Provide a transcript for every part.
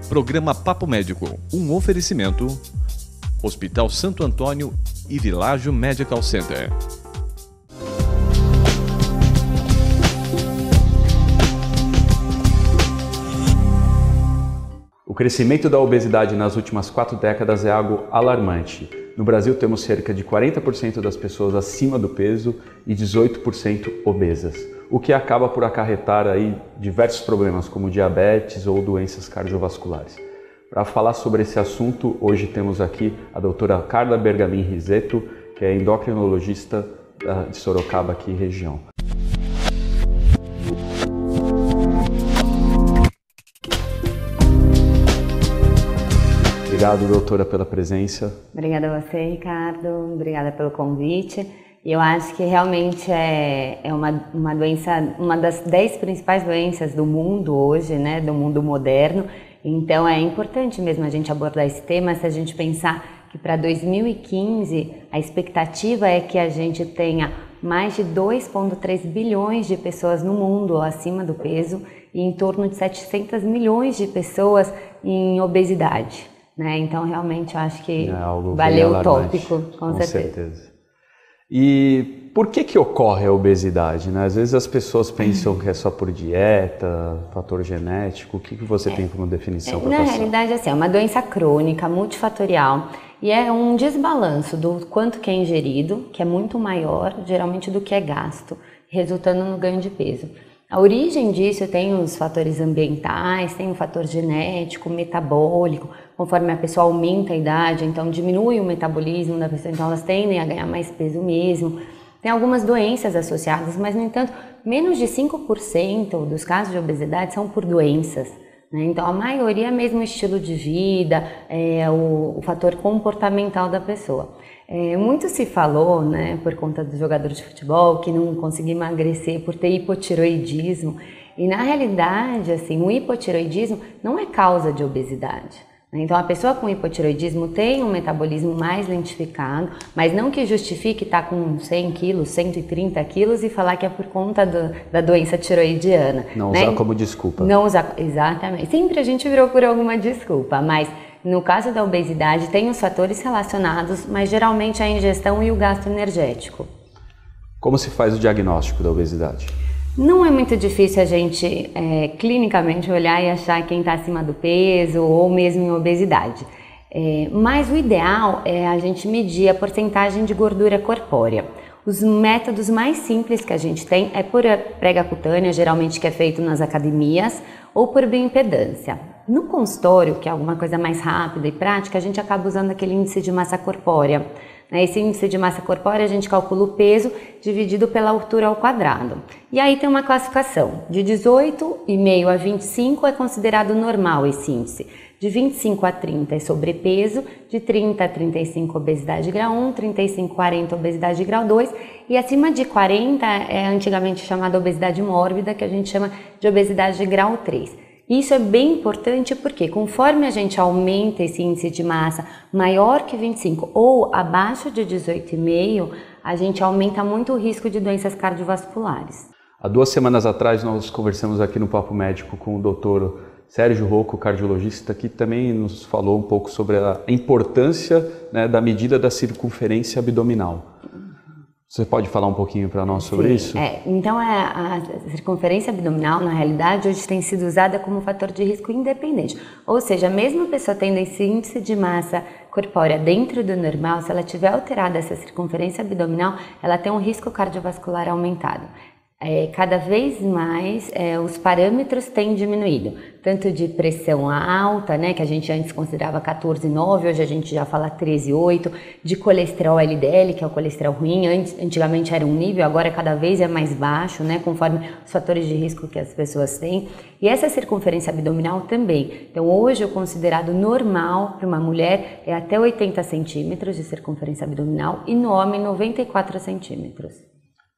Programa Papo Médico, um oferecimento Hospital Santo Antônio e Világio Medical Center. O crescimento da obesidade nas últimas 4 décadas é algo alarmante. No Brasil temos cerca de 40% das pessoas acima do peso e 18% obesas, o que acaba por acarretar aí diversos problemas como diabetes ou doenças cardiovasculares. Para falar sobre esse assunto, hoje temos aqui a doutora Carla Bergamin Risetto, que é endocrinologista de Sorocaba, aqui região. Obrigado, doutora, pela presença. Obrigada a você, Ricardo. Obrigada pelo convite. Eu acho que realmente é uma doença, uma das 10 principais doenças do mundo hoje, né, do mundo moderno. Então é importante mesmo a gente abordar esse tema, se a gente pensar que para 2015 a expectativa é que a gente tenha mais de 2,3 bilhões de pessoas no mundo acima do peso e em torno de 700 milhões de pessoas em obesidade. Né? Então, realmente, eu acho que valeu o tópico, com certeza. E por que ocorre a obesidade? Né? Às vezes as pessoas pensam que é só por dieta, fator genético. O que você tem como definição para passar? Na realidade, assim, é uma doença crônica, multifatorial, e é um desbalanço do quanto que é ingerido, que é muito maior, geralmente, do que é gasto, resultando no ganho de peso. A origem disso tem os fatores ambientais, tem o fator genético, metabólico, conforme a pessoa aumenta a idade, então diminui o metabolismo da pessoa, então elas tendem a ganhar mais peso mesmo. Tem algumas doenças associadas, mas no entanto, menos de 5% dos casos de obesidade são por doenças. Né? Então a maioria é mesmo o estilo de vida, o fator comportamental da pessoa. Muito se falou, né, por conta dos jogadores de futebol, que não conseguia emagrecer por ter hipotiroidismo. E na realidade, assim, o hipotiroidismo não é causa de obesidade. Né? Então a pessoa com hipotiroidismo tem um metabolismo mais lentificado, mas não que justifique estar com 100 quilos, 130 quilos e falar que é por conta da doença tiroidiana. Não né? usar como desculpa. Não usar, exatamente. Sempre a gente virou por alguma desculpa, mas no caso da obesidade, tem os fatores relacionados, mas geralmente a ingestão e o gasto energético. Como se faz o diagnóstico da obesidade? Não é muito difícil a gente clinicamente olhar e achar quem está acima do peso ou mesmo em obesidade. Mas o ideal é a gente medir a porcentagem de gordura corpórea. Os métodos mais simples que a gente tem é por prega cutânea, geralmente que é feito nas academias, ou por bioimpedância. No consultório, que é alguma coisa mais rápida e prática, a gente acaba usando aquele índice de massa corpórea. Esse índice de massa corpórea a gente calcula o peso dividido pela altura ao quadrado. E aí tem uma classificação, de 18,5 a 25 é considerado normal esse índice. De 25 a 30 é sobrepeso, de 30 a 35 obesidade grau 1, 35 a 40 obesidade grau 2 e acima de 40 é antigamente chamada obesidade mórbida, que a gente chama de obesidade grau 3. Isso é bem importante porque conforme a gente aumenta esse índice de massa maior que 25 ou abaixo de 18,5, a gente aumenta muito o risco de doenças cardiovasculares. Há 2 semanas atrás nós conversamos aqui no Papo Médico com o doutor Sérgio Rocco, cardiologista, que também nos falou um pouco sobre a importância, né, da medida da circunferência abdominal. Você pode falar um pouquinho para nós sobre isso? Então a circunferência abdominal, na realidade, hoje tem sido usada como fator de risco independente. Ou seja, mesmo a pessoa tendo esse índice de massa corpórea dentro do normal, se ela tiver alterada essa circunferência abdominal, ela tem um risco cardiovascular aumentado. Cada vez mais os parâmetros têm diminuído, tanto de pressão alta, né, que a gente antes considerava 14,9, hoje a gente já fala 13,8, de colesterol LDL, que é o colesterol ruim, antigamente era um nível, agora cada vez é mais baixo, né, conforme os fatores de risco que as pessoas têm, e essa circunferência abdominal também. Então hoje o considerado normal para uma mulher é até 80 centímetros de circunferência abdominal e no homem 94 centímetros.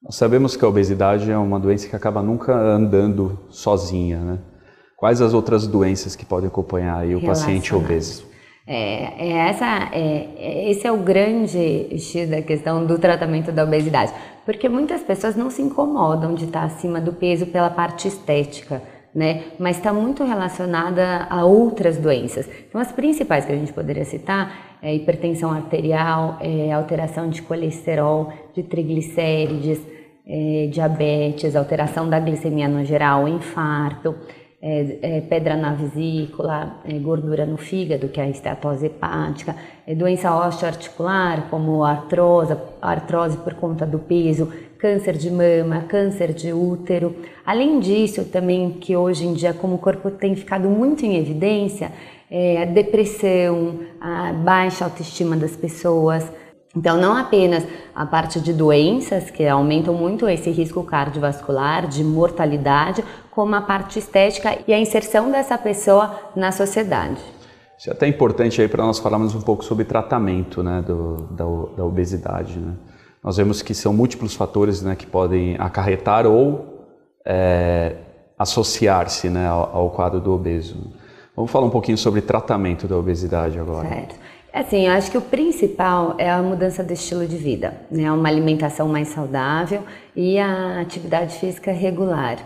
Nós sabemos que a obesidade é uma doença que acaba nunca andando sozinha, né? Quais as outras doenças que podem acompanhar aí o paciente obeso? Esse é o grande X da questão do tratamento da obesidade, porque muitas pessoas não se incomodam de estar acima do peso pela parte estética, né? Mas está muito relacionada a outras doenças. Então, as principais que a gente poderia citar é hipertensão arterial, alteração de colesterol, de triglicérides, diabetes, alteração da glicemia no geral, infarto, pedra na vesícula, gordura no fígado, que é a esteatose hepática, doença osteoarticular, como artrose por conta do peso, câncer de mama, câncer de útero. Além disso, também que hoje em dia, como o corpo tem ficado muito em evidência, a depressão, a baixa autoestima das pessoas. Então, não apenas a parte de doenças, que aumentam muito esse risco cardiovascular, de mortalidade, como a parte estética e a inserção dessa pessoa na sociedade. Isso é até importante aí para nós falarmos um pouco sobre tratamento, né, da obesidade, né? Nós vemos que são múltiplos fatores, né, que podem acarretar ou associar-se, né, ao quadro do obeso. Vamos falar um pouquinho sobre tratamento da obesidade agora. Certo. Assim, eu acho que o principal é a mudança do estilo de vida, né? Uma alimentação mais saudável e a atividade física regular.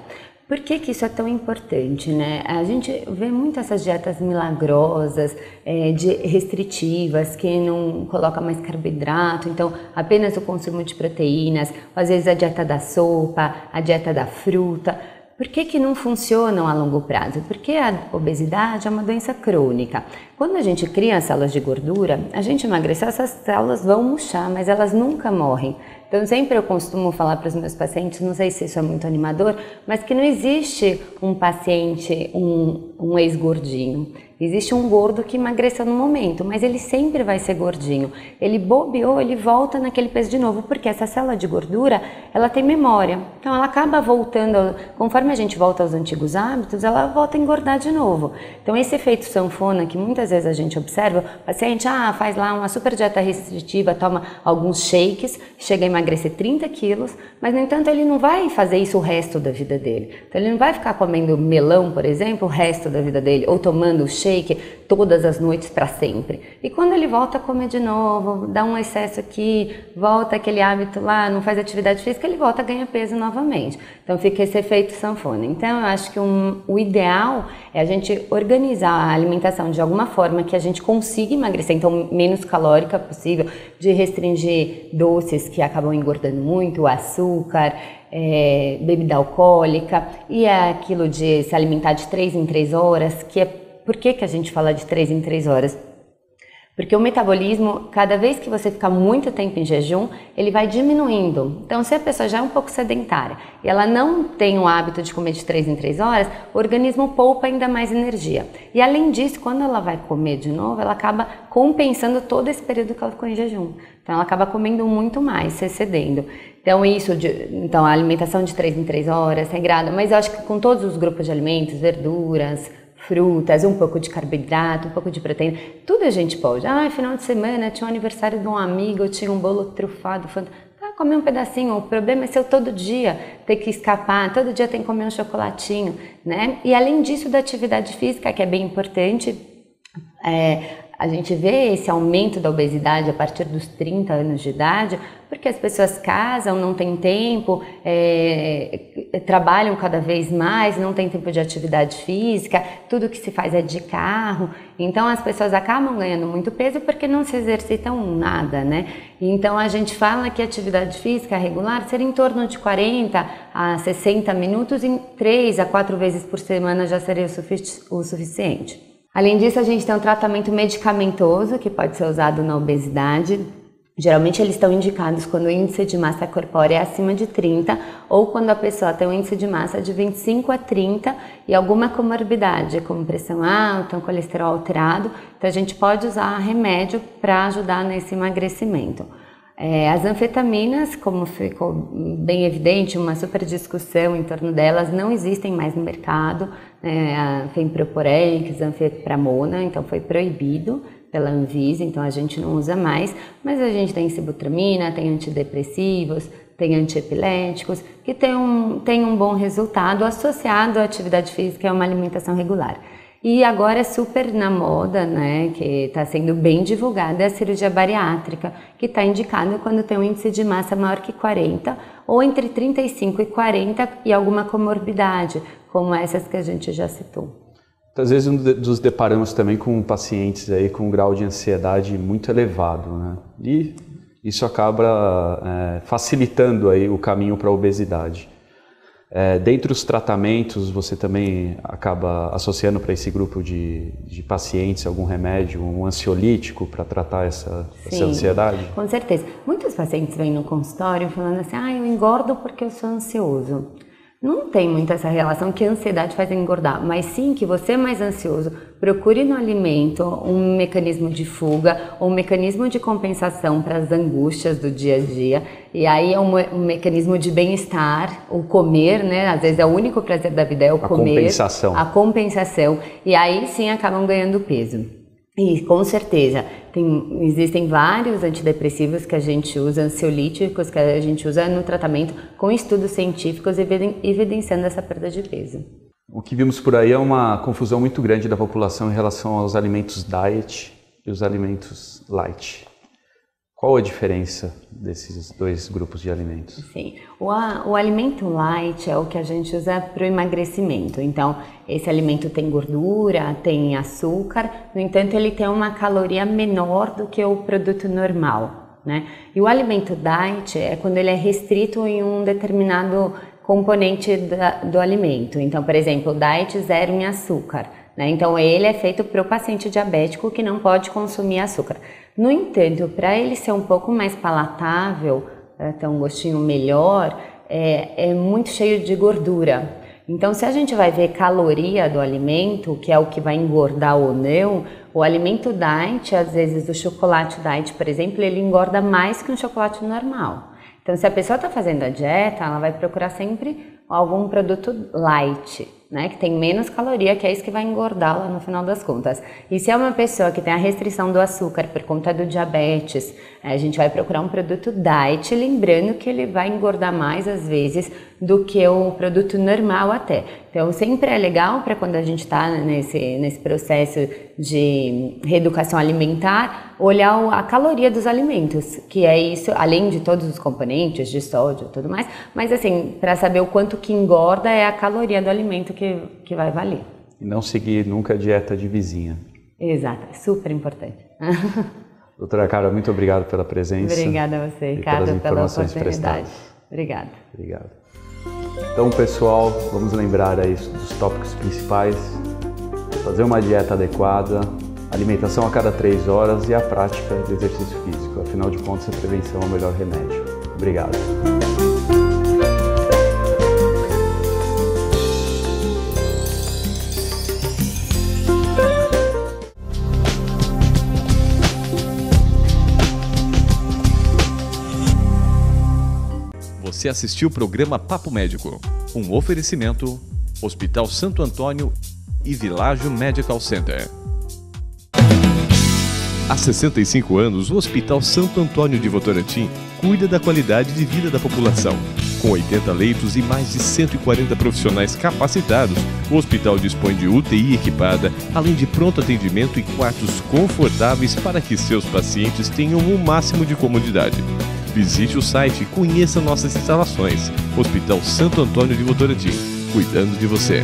Por que isso é tão importante, né? A gente vê muito essas dietas milagrosas, restritivas, que não coloca mais carboidrato, então apenas o consumo de proteínas, às vezes a dieta da sopa, a dieta da fruta. Por que não funcionam a longo prazo? Porque a obesidade é uma doença crônica. Quando a gente cria as células de gordura, a gente emagrecer, essas células vão murchar, mas elas nunca morrem. Então, sempre eu costumo falar para os meus pacientes, não sei se isso é muito animador, mas que não existe um paciente, um ex-gordinho. Existe um gordo que emagreceu no momento, mas ele sempre vai ser gordinho. Ele bobeou, ele volta naquele peso de novo, porque essa célula de gordura, ela tem memória. Então, ela acaba voltando, conforme a gente volta aos antigos hábitos, ela volta a engordar de novo. Então, esse efeito sanfona, que muitas vezes a gente observa, o paciente faz lá uma super dieta restritiva, toma alguns shakes, chega a emagrecer 30 quilos, mas, no entanto, ele não vai fazer isso o resto da vida dele. Então, ele não vai ficar comendo melão, por exemplo, o resto da vida dele, ou tomando shake todas as noites para sempre. E quando ele volta a comer de novo, dá um excesso aqui, volta aquele hábito lá, não faz atividade física, ele volta a ganhar peso novamente. Então fica esse efeito sanfona. Então eu acho que o ideal é a gente organizar a alimentação de alguma forma que a gente consiga emagrecer, então menos calórica possível, de restringir doces que acabam engordando muito, o açúcar, bebida alcoólica, e aquilo de se alimentar de 3 em 3 horas, que é. Por que a gente fala de 3 em 3 horas? Porque o metabolismo, cada vez que você fica muito tempo em jejum, ele vai diminuindo. Então, se a pessoa já é um pouco sedentária e ela não tem o hábito de comer de 3 em 3 horas, o organismo poupa ainda mais energia. E além disso, quando ela vai comer de novo, ela acaba compensando todo esse período que ela ficou em jejum. Então, ela acaba comendo muito mais, se excedendo. Então, a alimentação de 3 em 3 horas, regrada, mas eu acho que com todos os grupos de alimentos, verduras, frutas, um pouco de carboidrato, um pouco de proteína, tudo a gente pode. Final de semana tinha um aniversário de um amigo, eu tinha um bolo trufado, comer um pedacinho. O problema é se eu todo dia ter que escapar, todo dia tem que comer um chocolatinho, né? E além disso, da atividade física, que é bem importante, a gente vê esse aumento da obesidade a partir dos 30 anos de idade, porque as pessoas casam, não têm tempo, trabalham cada vez mais, não tem tempo de atividade física, tudo que se faz é de carro, então as pessoas acabam ganhando muito peso porque não se exercitam nada, né? Então a gente fala que a atividade física regular seria em torno de 40 a 60 minutos, em 3 a 4 vezes por semana já seria o suficiente. Além disso, a gente tem um tratamento medicamentoso que pode ser usado na obesidade. Geralmente eles estão indicados quando o índice de massa corpórea é acima de 30 ou quando a pessoa tem um índice de massa de 25 a 30 e alguma comorbidade, como pressão alta, um colesterol alterado. Então a gente pode usar remédio para ajudar nesse emagrecimento. As anfetaminas, como ficou bem evidente, uma super discussão em torno delas, não existem mais no mercado. A fenproporex, anfepramona, então foi proibido pela Anvisa, então a gente não usa mais, mas a gente tem sibutramina, tem antidepressivos, tem antiepiléticos, que tem um bom resultado associado à atividade física e a uma alimentação regular. E agora é super na moda, né, que está sendo bem divulgada, é a cirurgia bariátrica, que está indicada quando tem um índice de massa maior que 40, ou entre 35 e 40 e alguma comorbidade, como essas que a gente já citou. Às vezes nos deparamos também com pacientes aí com um grau de ansiedade muito elevado, né? E isso acaba facilitando aí o caminho para a obesidade. Dentre os tratamentos, você também acaba associando para esse grupo de pacientes algum remédio, um ansiolítico para tratar essa ansiedade? Com certeza. Muitos pacientes vêm no consultório falando assim, eu engordo porque eu sou ansioso. Não tem muito essa relação que a ansiedade faz engordar, mas sim que você é mais ansioso, procure no alimento um mecanismo de fuga, um mecanismo de compensação para as angústias do dia a dia, e aí é um mecanismo de bem-estar, o comer, né? Às vezes é o único prazer da vida, é o comer. A compensação, e aí sim acabam ganhando peso. E com certeza, existem vários antidepressivos que a gente usa, ansiolíticos que a gente usa no tratamento com estudos científicos evidenciando essa perda de peso. O que vimos por aí é uma confusão muito grande da população em relação aos alimentos diet e os alimentos light. Qual a diferença desses dois grupos de alimentos? Sim, o alimento light é o que a gente usa para o emagrecimento. Então, esse alimento tem gordura, tem açúcar, no entanto, ele tem uma caloria menor do que o produto normal, né? E o alimento diet é quando ele é restrito em um determinado componente do alimento. Então, por exemplo, o diet zero em açúcar, né? Então, ele é feito para o paciente diabético que não pode consumir açúcar. No entanto, para ele ser um pouco mais palatável, para ter um gostinho melhor, é muito cheio de gordura. Então, se a gente vai ver caloria do alimento, que é o que vai engordar ou não, o alimento diet, às vezes o chocolate diet, por exemplo, ele engorda mais que um chocolate normal. Então, se a pessoa está fazendo a dieta, ela vai procurar sempre algum produto light, né, que tem menos caloria, que é isso que vai engordá-la no final das contas. E se é uma pessoa que tem a restrição do açúcar por conta do diabetes, a gente vai procurar um produto diet, lembrando que ele vai engordar mais às vezes do que o produto normal até. Então sempre é legal para quando a gente está nesse processo de reeducação alimentar, olhar a caloria dos alimentos, que é isso, além de todos os componentes de sódio e tudo mais, mas assim, para saber o quanto que engorda é a caloria do alimento que vai valer. E não seguir nunca a dieta de vizinha. Exato, é super importante. Doutora Carla, muito obrigado pela presença. Obrigada a você, Ricardo, pela oportunidade. Obrigada. Obrigado. Então, pessoal, vamos lembrar aí dos tópicos principais. Fazer uma dieta adequada, alimentação a cada 3 horas e a prática de exercício físico. Afinal de contas, a prevenção é o melhor remédio. Obrigado. Você assistiu o programa Papo Médico, um oferecimento Hospital Santo Antônio e Világio Medical Center. Há 65 anos, o Hospital Santo Antônio de Votorantim cuida da qualidade de vida da população. Com 80 leitos e mais de 140 profissionais capacitados, o hospital dispõe de UTI equipada, além de pronto atendimento e quartos confortáveis para que seus pacientes tenham o máximo de comodidade. Visite o site e conheça nossas instalações. Hospital Santo Antônio de Votorantim, cuidando de você.